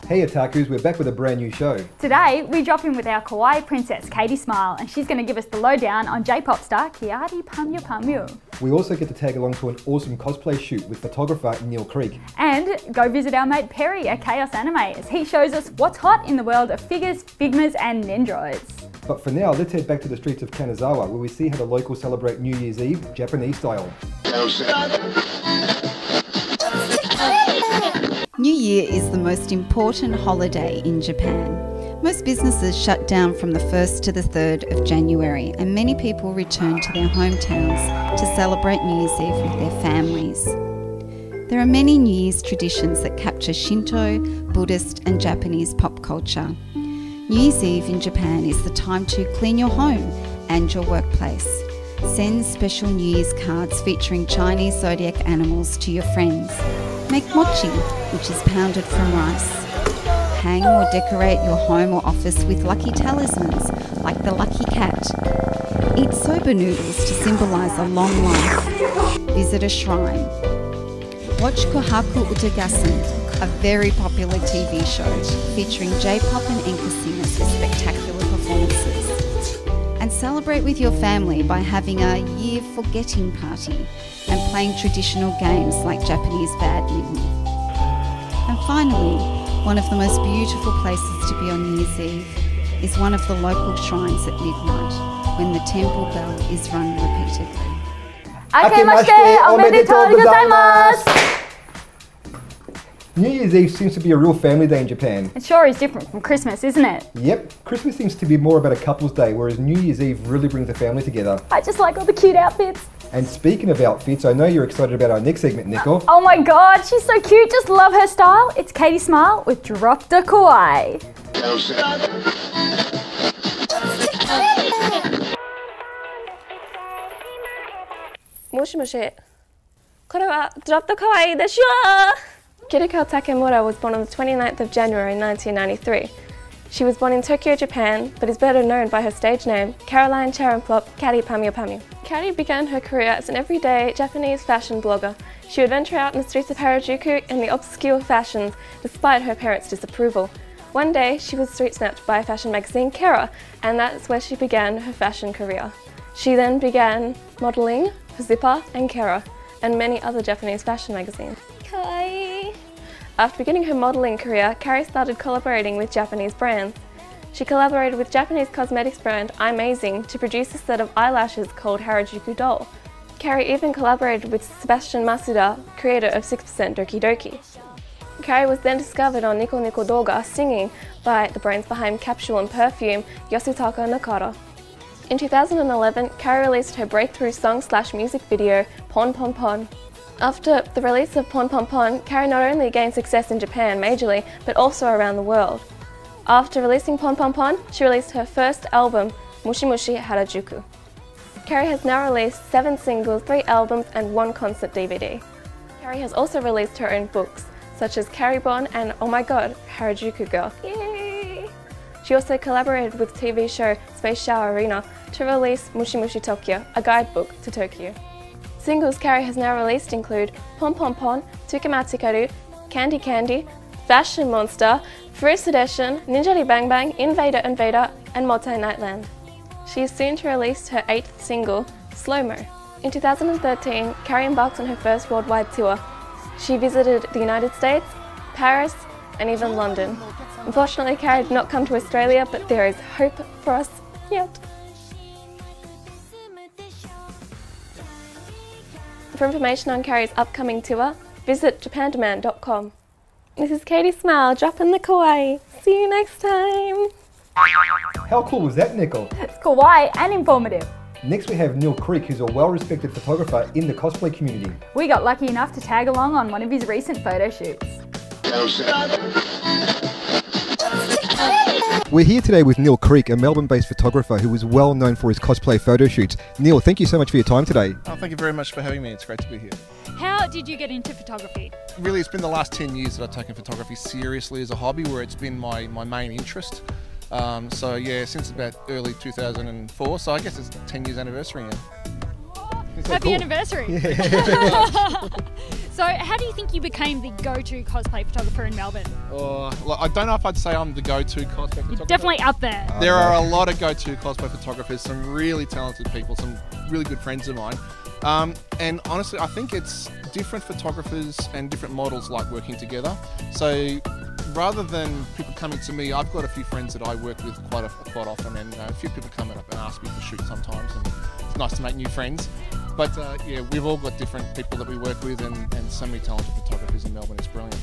Hey Otakus, we're back with a brand new show. Today, we drop in with our kawaii princess, Katie Smile, and she's going to give us the lowdown on J-pop star Carrie Pamyu Pamyu. We also get to tag along to an awesome cosplay shoot with photographer Neil Creek. And go visit our mate Perry at Chaos Anime as he shows us what's hot in the world of figures, figmas and ninjoids. But for now, let's head back to the streets of Kanazawa where we see how the locals celebrate New Year's Eve Japanese style. New Year is the most important holiday in Japan. Most businesses shut down from the 1st to the 3rd of January and many people return to their hometowns to celebrate New Year's Eve with their families. There are many New Year's traditions that capture Shinto, Buddhist and Japanese pop culture. New Year's Eve in Japan is the time to clean your home and your workplace. Send special New Year's cards featuring Chinese zodiac animals to your friends. Make mochi, which is pounded from rice. Hang or decorate your home or office with lucky talismans, like the lucky cat. Eat soba noodles to symbolise a long life. Visit a shrine. Watch Kohaku Utagassen, a very popular TV show featuring J-pop and enka singers with spectacular performances. And celebrate with your family by having a year forgetting party and playing traditional games like Japanese badminton. And finally, one of the most beautiful places to be on New Year's Eve is one of the local shrines at midnight when the temple bell is rung repeatedly. Akemashite omedetou gozaimasu! New Year's Eve seems to be a real family day in Japan. It sure is different from Christmas, isn't it? Yep, Christmas seems to be more about a couple's day, whereas New Year's Eve really brings the family together. I just like all the cute outfits. And speaking of outfits, I know you're excited about our next segment, Nicole. Oh my god, she's so cute, just love her style. It's Katie Smile with Drop the Kawaii. もしもし。これは Drop the Kawaii でしょ。Kiriko Takemura was born on the 29th of January 1993. She was born in Tokyo, Japan, but is better known by her stage name, Caroline Charanplop Carrie Pamyu Pamyu. Carrie began her career as an everyday Japanese fashion blogger. She would venture out in the streets of Harajuku in the obscure fashions, despite her parents' disapproval. One day, she was street snapped by fashion magazine Carrie, and that's where she began her fashion career. She then began modelling for Zipper and Carrie, and many other Japanese fashion magazines. Kawaii! After beginning her modelling career, Carrie started collaborating with Japanese brands. She collaborated with Japanese cosmetics brand Imazing to produce a set of eyelashes called Harajuku Doll. Carrie even collaborated with Sebastian Masuda, creator of 6% Doki Doki. Carrie was then discovered on Nico Nico Doga singing by the brains behind Capsule and Perfume, Yasutaka Nakata. In 2011, Carrie released her breakthrough song/music video, Pon Pon Pon. After the release of Pon Pon Pon, Carrie not only gained success in Japan majorly, but also around the world. After releasing Pon Pon Pon, she released her first album, Mushi Mushi Harajuku. Carrie has now released 7 singles, 3 albums and 1 concert DVD. Carrie has also released her own books, such as Carrie Bon and Oh My God, Harajuku Girl. Yay! She also collaborated with TV show Space Shower Arena to release Mushi Mushi Tokyo, a guidebook to Tokyo. Singles Carrie has now released include Pon Pon Pon, Tukematsukaru, Candy Candy, Fashion Monster, First Edition, Ninjari Bang Bang, Invader Invader, and Multi Nightland. She is soon to release her 8th single, Slow Mo. In 2013, Carrie embarked on her first worldwide tour. She visited the United States, Paris, and even London. Unfortunately, Carrie did not come to Australia, but there is hope for us yet. For information on Carrie's upcoming tour, visit japandemand.com. This is Katie Smile, dropping the kawaii. See you next time. How cool was that, Nicole? It's kawaii and informative. Next we have Neil Creek, who's a well-respected photographer in the cosplay community. We got lucky enough to tag along on one of his recent photo shoots. We're here today with Neil Creek, a Melbourne-based photographer who is well known for his cosplay photo shoots. Neil, thank you so much for your time today. Oh, thank you very much for having me. It's great to be here. How did you get into photography? Really, it's been the last 10 years that I've taken photography seriously as a hobby, where it's been my main interest. So yeah, since about early 2004, so I guess it's 10 years anniversary now. Happy anniversary! Yeah. So how do you think you became the go-to cosplay photographer in Melbourne? I don't know if I'd say I'm the go-to cosplay photographer. You're definitely up there. There are a lot of go-to cosplay photographers, some really talented people, some really good friends of mine. And honestly, I think it's different photographers and different models like working together. So rather than people coming to me, I've got a few friends that I work with quite often, and a few people come up and ask me for shoots sometimes, and it's nice to make new friends. But yeah, we've all got different people that we work with, and so many talented photographers in Melbourne. It's brilliant.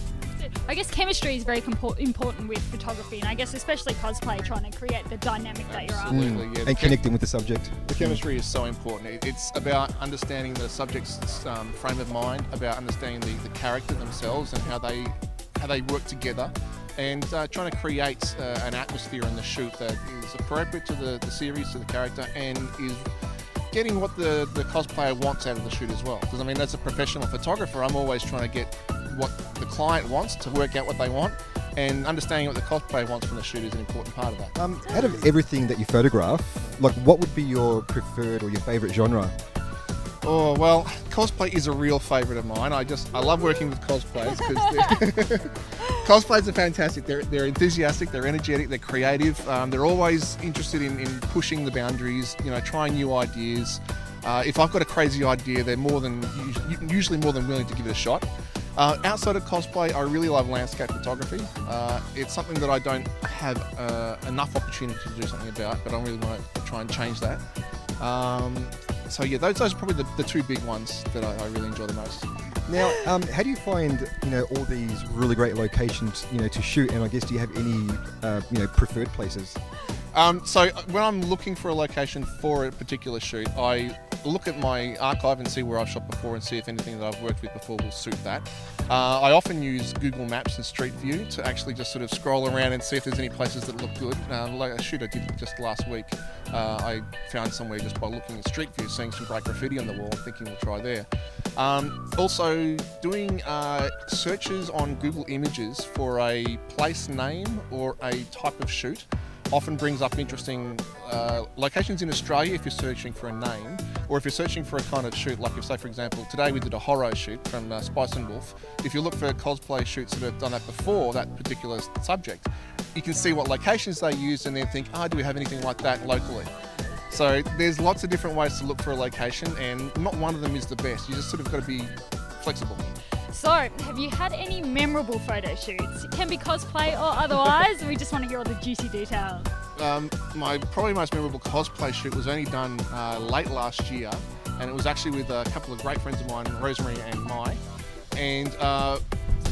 I guess chemistry is very important with photography, and I guess especially cosplay, trying to create the dynamic that you're after. Absolutely, yeah. And connecting with the subject. The chemistry is so important. It's about understanding the subject's frame of mind, about understanding the character themselves and how they work together, and trying to create an atmosphere in the shoot that is appropriate to the series, to the character, and is getting what the cosplayer wants out of the shoot as well. Because I mean, as a professional photographer, I'm always trying to get what the client wants, to work out what they want, and understanding what the cosplayer wants from the shoot is an important part of that. Out of everything that you photograph, like what would be your preferred or your favourite genre? Oh, well, cosplay is a real favourite of mine. I love working with cosplayers because cosplayers are fantastic. They're enthusiastic, they're energetic, they're creative. They're always interested in pushing the boundaries, you know, trying new ideas. If I've got a crazy idea, they're usually more than willing to give it a shot. Outside of cosplay, I really love landscape photography. It's something that I don't have enough opportunity to do something about, but I really want to try and change that. So yeah, those are probably the two big ones that I really enjoy the most. Now, how do you find, you know, all these really great locations, you know, to shoot? And I guess, do you have any, you know, preferred places? So when I'm looking for a location for a particular shoot, I look at my archive and see where I've shot before and see if anything that I've worked with before will suit that. I often use Google Maps and Street View to actually just sort of scroll around and see if there's any places that look good. Like a shoot I did just last week, I found somewhere just by looking at Street View, seeing some great graffiti on the wall, thinking we'll try there. Also doing searches on Google Images for a place name or a type of shoot often brings up interesting locations in Australia if you're searching for a name, or if you're searching for a kind of shoot, like if, say for example, today we did a horror shoot from Spice and Wolf. If you look for cosplay shoots that have done that before that particular subject, you can see what locations they used and then think, do we have anything like that locally? So there's lots of different ways to look for a location, and not one of them is the best. You just sort of got to be flexible. So, have you had any memorable photo shoots? It can be cosplay or otherwise. We just want to hear all the juicy details. My probably most memorable cosplay shoot was only done late last year, and it was actually with a couple of great friends of mine, Rosemary and Mai. And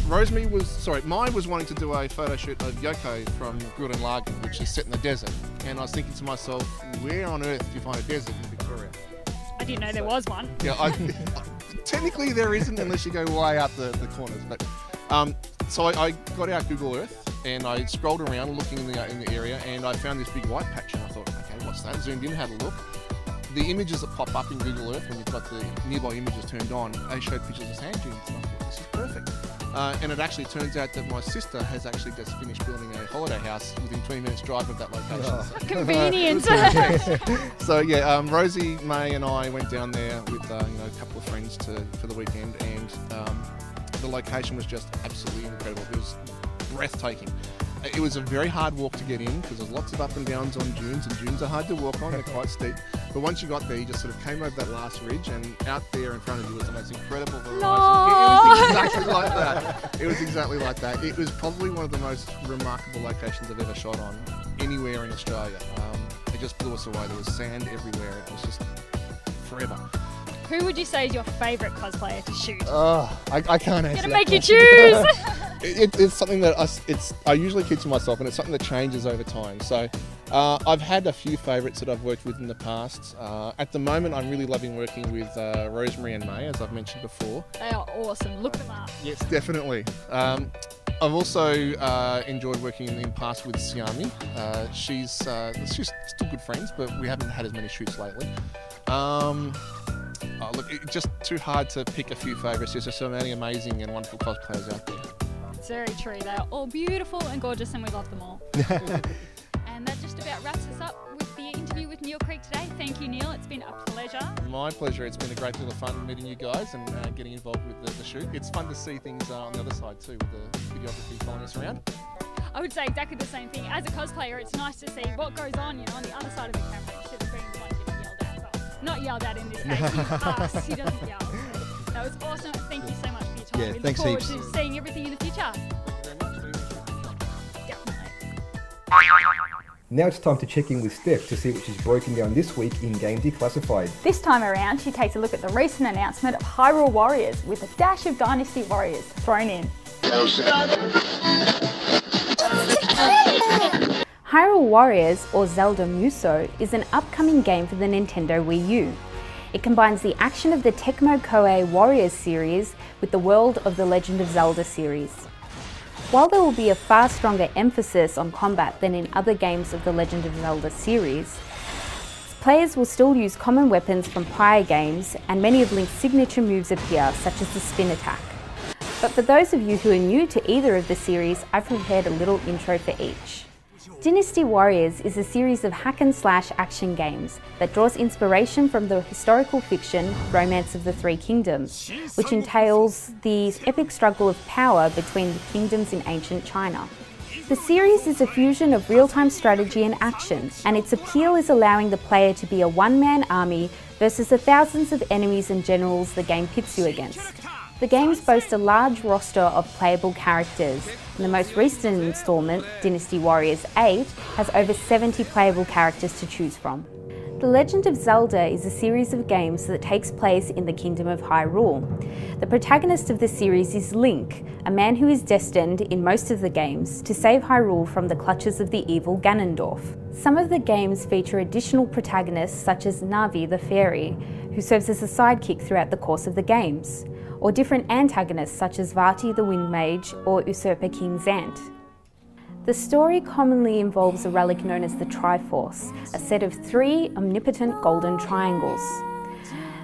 Mai was wanting to do a photo shoot of Yoko from Gurren Lagann, which is set in the desert. And I was thinking to myself, where on earth do you find a desert in Victoria? I didn't know there was one. Yeah, technically there isn't unless you go way out the corners. But so I got out Google Earth and I scrolled around looking in the area, and I found this big white patch, and I thought, okay, what's that? Zoomed in, had a look. The images that pop up in Google Earth when you've got the nearby images turned on, they showed pictures of sand dunes, and I thought, this is perfect. And it actually turns out that my sister has actually just finished building a holiday house within 20 minutes drive of that location. Oh. Convenient. So yeah, Rosie, May and I went down there with a couple of friends for the weekend, and the location was just absolutely incredible. It was breathtaking. It was a very hard walk to get in because there's lots of up and downs on dunes, and dunes are hard to walk on, they're quite steep. But once you got there, you just sort of came over that last ridge, and out there in front of you was the most incredible horizon. No. It was exactly like that. It was exactly like that. It was probably one of the most remarkable locations I've ever shot on anywhere in Australia. It just blew us away. There was sand everywhere. It was just forever. Who would you say is your favourite cosplayer to shoot? I can't answer Gonna that. make you choose. It's something that I usually keep to myself, and it's something that changes over time. So I've had a few favourites that I've worked with in the past. At the moment, I'm really loving working with Rosemary and May, as I've mentioned before. They are awesome. Look them up. Yes, definitely. I've also enjoyed working in the past with Siami. She's still good friends, but we haven't had as many shoots lately. Oh, look, it's just too hard to pick a few favourites. There's just so many amazing and wonderful cosplayers out there. It's very true. They are all beautiful and gorgeous, and we love them all. And that just about wraps us up with the interview with Neil Creek today. Thank you, Neil. It's been a pleasure. My pleasure. It's been a great deal of fun meeting you guys and getting involved with the shoot. It's fun to see things on the other side too, with the videography following us around. I would say exactly the same thing. As a cosplayer, it's nice to see what goes on, on the other side of the camera instead of being the one getting yelled at. Well, not yelled at in this case. He's us. He doesn't yell. So that was awesome. Thank you so much for your time. Yeah, we thanks look forward heaps. to seeing everything in the future. Now it's time to check in with Steph to see what she's broken down this week in Game Declassified. This time around, she takes a look at the recent announcement of Hyrule Warriors with a dash of Dynasty Warriors thrown in. Hyrule Warriors, or Zelda Muso, is an upcoming game for the Nintendo Wii U. It combines the action of the Tecmo Koei Warriors series with the world of the Legend of Zelda series. While there will be a far stronger emphasis on combat than in other games of the Legend of Zelda series, players will still use common weapons from prior games, and many of Link's signature moves appear, such as the spin attack. But for those of you who are new to either of the series, I've prepared a little intro for each. Dynasty Warriors is a series of hack-and-slash action games that draws inspiration from the historical fiction Romance of the Three Kingdoms, which entails the epic struggle of power between the kingdoms in ancient China. The series is a fusion of real-time strategy and action, and its appeal is allowing the player to be a one-man army versus the thousands of enemies and generals the game pits you against. The games boast a large roster of playable characters, and the most recent instalment, Dynasty Warriors 8, has over 70 playable characters to choose from. The Legend of Zelda is a series of games that takes place in the Kingdom of Hyrule. The protagonist of the series is Link, a man who is destined, in most of the games, to save Hyrule from the clutches of the evil Ganondorf. Some of the games feature additional protagonists such as Navi the Fairy, who serves as a sidekick throughout the course of the games, or different antagonists such as Vati the Wind Mage or Usurper King Zant. The story commonly involves a relic known as the Triforce, a set of 3 omnipotent golden triangles.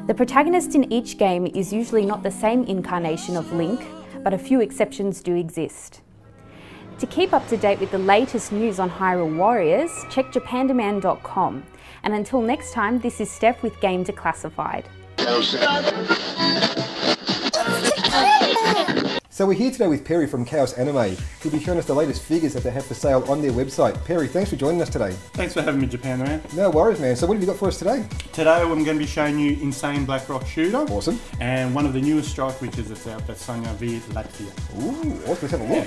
The protagonist in each game is usually not the same incarnation of Link, but a few exceptions do exist. To keep up to date with the latest news on Hyrule Warriors, check japandemand.com. And until next time, this is Steph with Game Declassified. So we're here today with Perry from Chaos Anime, who'll be showing us the latest figures that they have for sale on their website. Perry, thanks for joining us today. Thanks for having me, Japan Man. No worries, man. So what have you got for us today? Today I'm going to be showing you Insane Black Rock Shooter. Awesome. And one of the newest strike witches that's out, that's Sonya V Latvia. Ooh, awesome. Let's have a look.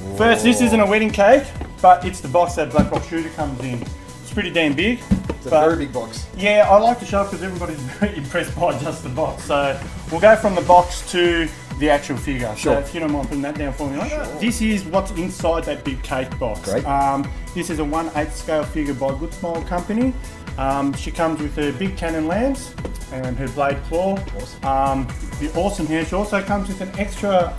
Yeah. First, this isn't a wedding cake, but it's the box that Black Rock Shooter comes in. It's pretty damn big. It's a very big box. Yeah, I like to show it because everybody's very impressed by just the box. So we'll go from the box to the actual figure. Sure. So if you don't mind putting that down for me. Sure. This is what's inside that big cake box. Great. This is a 1/8 scale figure by Good Smile Company. She comes with her big cannon lance and her blade claw. Awesome. The awesome hair. She also comes with an extra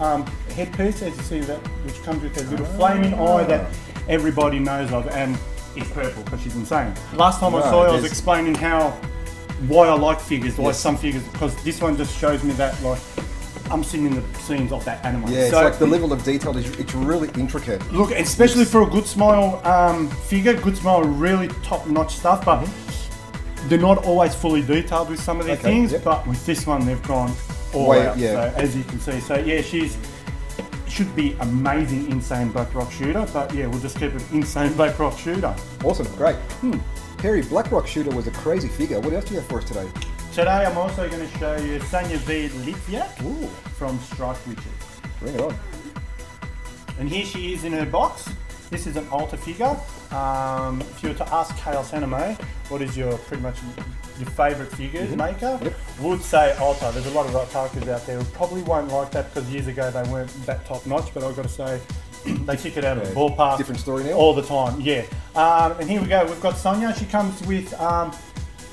headpiece, as you see, that which comes with a little flaming eye that everybody knows of. And it's purple because she's insane. Last time I saw her, I was explaining why I like figures, why some figures, because this one just shows me that like I'm sitting in the scenes of that anime. Yeah, so, it's like the level of detail it's really intricate. Look, especially for a Good Smile figure, Good Smile really top-notch stuff, but they're not always fully detailed with some of their things. Yep. But with this one, they've gone all out. Yeah. So, as you can see, so yeah, should be amazing Insane Black Rock Shooter, but yeah, we'll just keep it Insane Black Rock Shooter. Awesome, great. Perry, Black Rock Shooter was a crazy figure. What else do you have for us today? Today I'm also going to show you Sonya V Latvia from Strike Witches. Bring it on. And here she is in her box. This is an altar figure. If you were to ask Chaos Anime, what is your pretty much your favourite figure maker? Yep. Would say Alta. There's a lot of Otakus out there who probably won't like that because years ago they weren't that top notch, but I've got to say they kick it out of the ballpark. Different story now? All the time, yeah. And here we go, we've got Sonya. She comes with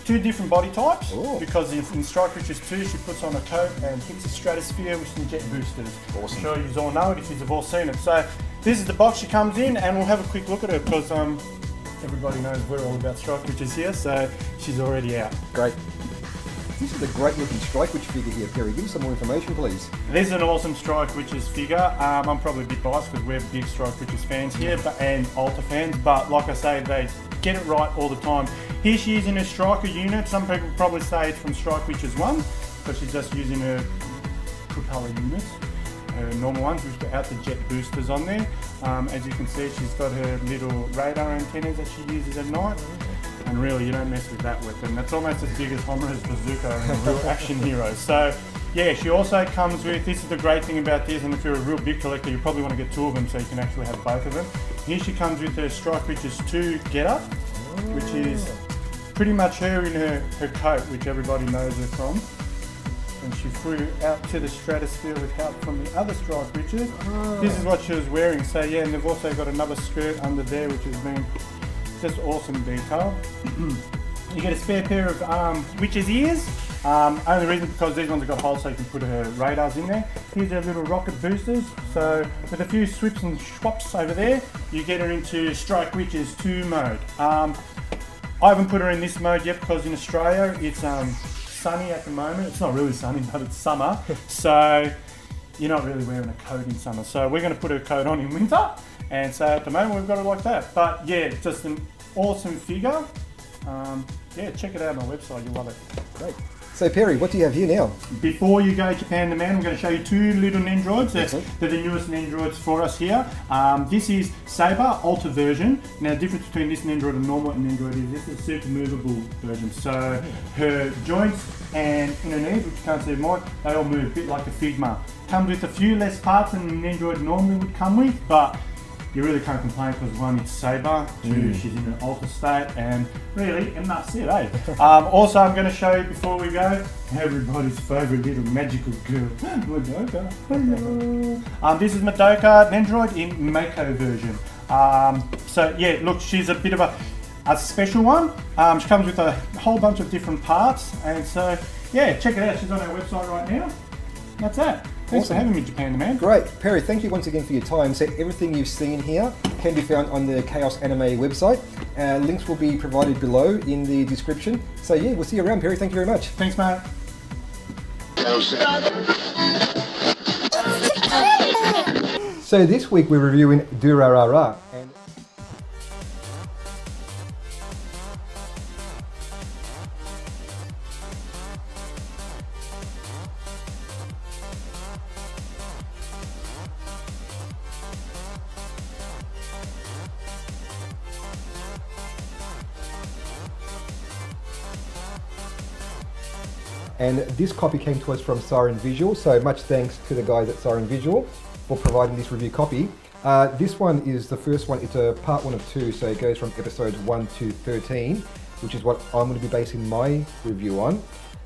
2 different body types because in Strike Witches 2 she puts on a coat and hits the stratosphere with some jet boosters. Awesome. I'm sure you all know it if you've all seen it. So this is the box she comes in, and we'll have a quick look at her because everybody knows we're all about strike witches here, so she's already out. Great. This is a great looking strike witch figure here, Carrie. Give us some more information, please. This is an awesome strike witches figure. I'm probably a bit biased because we're big strike witches fans here, and Alta fans, but like I say, they get it right all the time. Here she is in her striker unit. Some people probably say it's from Strike Witches 1 because she's just using her propeller units, her normal ones without the jet boosters on there. As you can see, she's got her little radar antennas that she uses at night. And really, you don't mess with that weapon. That's almost as big as Homura's bazooka and a real action hero. So, yeah, she also comes with, this is the great thing about this, and if you're a real big collector, you probably want to get 2 of them so you can actually have both of them. Here she comes with her Strike Witches 2 getup, which is pretty much her in her coat, which everybody knows her from. And she flew out to the stratosphere with help from the other Strike Witches. This is what she was wearing. So, yeah, and they've also got another skirt under there, which has been just awesome detail. You get a spare pair of witch's ears. Only reason because these ones have got holes so you can put her radars in there. Here's her little rocket boosters. So with a few swips and swaps over there, you get her into Strike Witches 2 mode. I haven't put her in this mode yet because in Australia it's sunny at the moment. It's not really sunny, but it's summer. So you're not really wearing a coat in summer. So we're going to put her coat on in winter. And so at the moment we've got it like that. But yeah, just an awesome figure. Yeah, check it out on our website, you'll love it. Great. So Perry, what do you have here now? Before you go Japan the Man, I'm going to show you 2 little Nendroids. They're the newest Nendroids for us here. This is Saber Ultra version. Now the difference between this Nendroid and normal Nendroid is this is a super movable version. So her joints and in her knees, which you can't see more, they all move a bit like a Figma. Comes with a few less parts than an Nendroid normally would come with, but you really can't complain because 1, it's Saber, 2, she's in an alter state, and really, and that's it, eh? Also, I'm going to show you before we go, everybody's favourite little magical girl, Madoka. Hello. This is Madoka Nendroid in Mako version. So yeah, look, she's a bit of a special one. She comes with a whole bunch of different parts, and so yeah, check it out. She's on our website right now. That's it. Thanks for having me, Japan the Man. Great. Perry, thank you once again for your time. So everything you've seen here can be found on the Chaos Anime website. Links will be provided below in the description. So yeah, we'll see you around, Perry. Thank you very much. Thanks, mate. So this week we're reviewing Durarara. And this copy came to us from Siren Visual, so much thanks to the guys at Siren Visual for providing this review copy. This one is the first one, it's a part 1 of 2, so it goes from episodes 1 to 13, which is what I'm going to be basing my review on.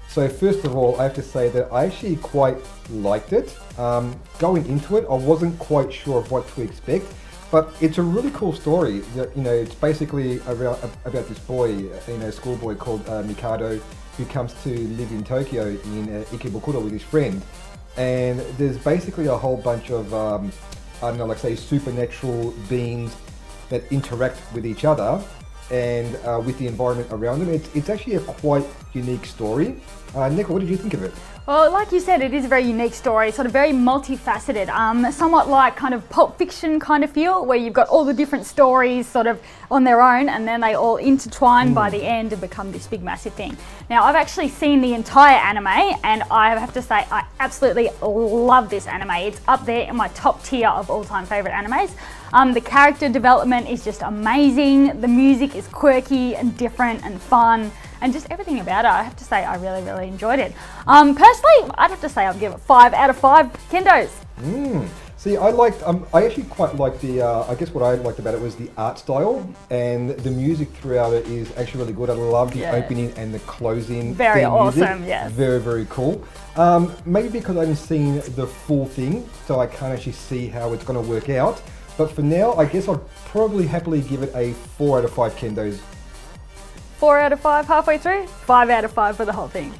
So first of all, I have to say that I actually quite liked it. Going into it, I wasn't quite sure of what to expect, but it's a really cool story. That, you know, it's basically about this boy, you know, schoolboy called Mikado, who comes to live in Tokyo in Ikebukuro with his friend. And there's basically a whole bunch of, I don't know, like say supernatural beings that interact with each other and with the environment around them. It's actually a quite unique story. Nicola, what did you think of it? Well, like you said, it is a very unique story, sort of very multifaceted, somewhat like kind of Pulp Fiction kind of feel, where you've got all the different stories sort of on their own and then they all intertwine by the end and become this big massive thing. Now, I've actually seen the entire anime and I have to say I absolutely love this anime. It's up there in my top tier of all-time favourite animes. The character development is just amazing, the music is quirky and different and fun, and just everything about it, I have to say I really, really enjoyed it. Personally, I'd have to say I'd give it 5 out of 5 kendos. See, I actually quite liked the, I guess what I liked about it was the art style, and the music throughout it is actually really good. I love the opening and the closing. Very awesome, music. yes. Very, very cool. Maybe because I haven't seen the full thing, so I can't actually see how it's going to work out. But for now, I guess I'd probably happily give it a 4 out of 5 kendos. 4 out of 5 halfway through, 5 out of 5 for the whole thing.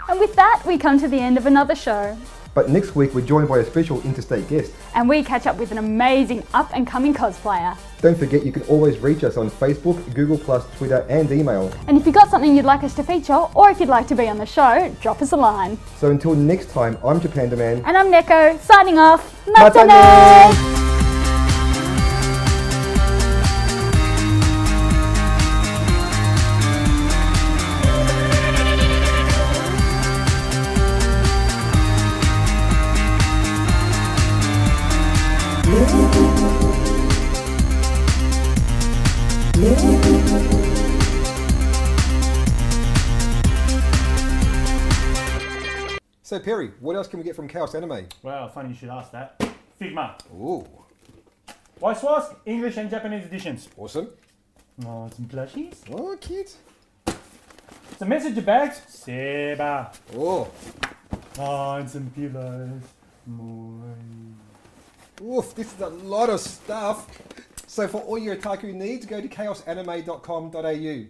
And with that, we come to the end of another show. But next week we're joined by a special interstate guest. And we catch up with an amazing up-and-coming cosplayer. Don't forget you can always reach us on Facebook, Google+, Twitter and email. And if you've got something you'd like us to feature, or if you'd like to be on the show, drop us a line. So until next time, I'm Japanda Man. And I'm Neko, signing off. Matane! Matane! So Perry, what else can we get from Chaos Anime? Well, funny you should ask that. Figma. Ooh, White Swask, English and Japanese editions. awesome. Oh, some plushies. Oh, cute. Some messenger bags. Seba. Oh, Oh, and some pillows. Moi. oof, this is a lot of stuff. So for all your otaku needs, go to chaosanime.com.au.